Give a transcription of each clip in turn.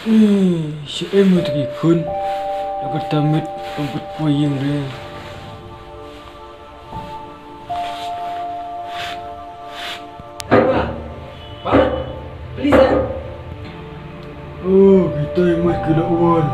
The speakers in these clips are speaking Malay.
Si em mau pergi kun, aku tamit untuk puyeng dia. Apa? Pak, please ya. Oh, kita yang mau kena uan.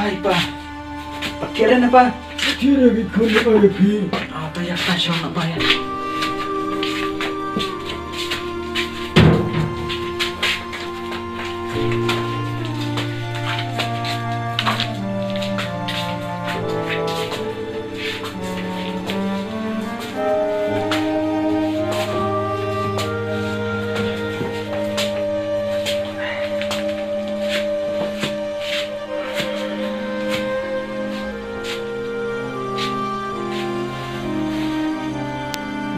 Ay, pa. Pakiran na pa. Tira bit kun na kaya pi. Tayak ka siya na bayan.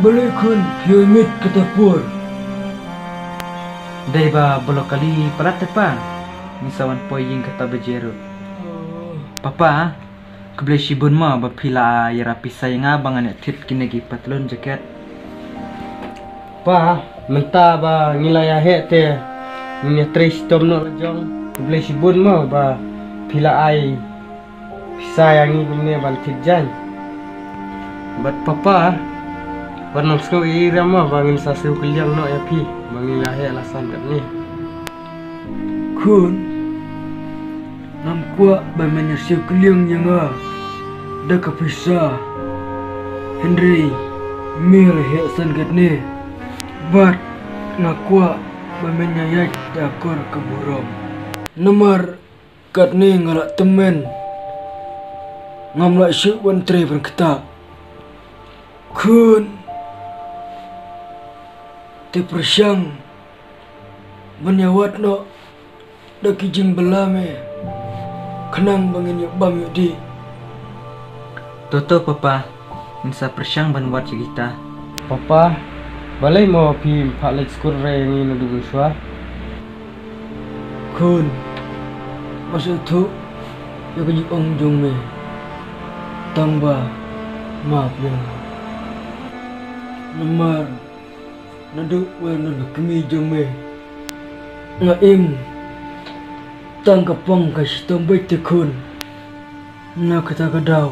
Balik kun, piamit ketapur. Day ba bolok kali palat pa. Misawan poying kata bejero. Papa, keblai sibun ma ba pila yara pisay nga bangan tit kinagi patlon jaket. Pa, menta ba ngilaya hete nya tres tom no jong keblai sibun ma ba pila ai pisayang ini ban tijan. Bat papa Warnam sko irama bangin sasu kuliang no ya pi bangin lahe alasan kat ni. Kun, nam kuat bamanya siu keliang yang dah kepisah. Henry, mil heksan kat ni. Bat nak kuat bamanya yak dakor keburam. Nomor kat ni ngalak temen. Ngamlak syuk wan tre pun ketak. Kun, te persyang menyawat no dak kijing belame kenang bangin yuk bam yuk di. Toto papa, misa persyang ban buat kita. Papa, balai mau pi pak skul re ni no dugu shwa. Kun, maksud tu yuk kijing ong jong me tamba maaf yang nomor naduk wana kami jong me ngaim tangkapang kasi tambay tekun na kata kadaw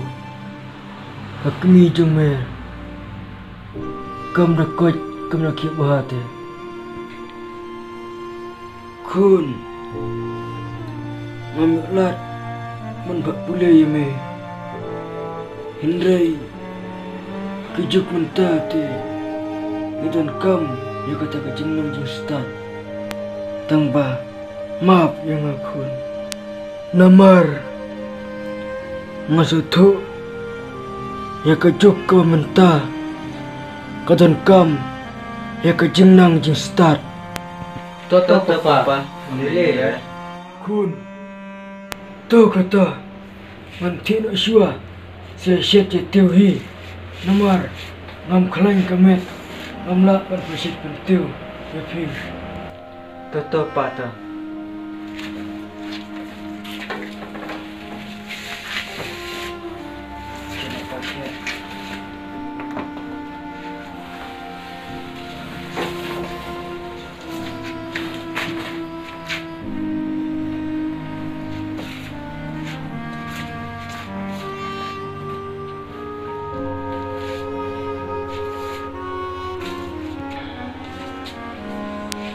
kami jong me kam rakot kam rakip bahate kun ngamuklat menbak pulai me Henry kejuk mentate dan kam yang kata kejenam jeng start tangba maaf yang aku namar ngasutu ya kejuk ke mentah katan kam ya kejenang jeng start Toto papa, mendiri ya. kun tu kata manti nak syua saya syet je tiuhi namar ngam kelain kamet ngamla kan persit pentiu ya pi Toto pata.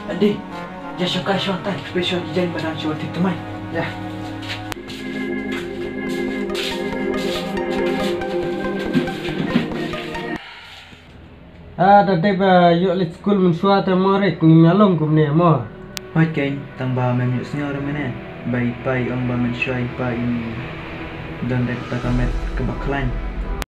Andi, jangan syukai syuatan, spesial jangan badan syuatan teman. Ya. Dadai ba yuk let skul mun shwa ta marek ni nyalong kum ne mo. Hoi kain, tang ba memang senyum orang mana? Bayi pai orang ba mensyai pai ini dan dek takamet kebakalan.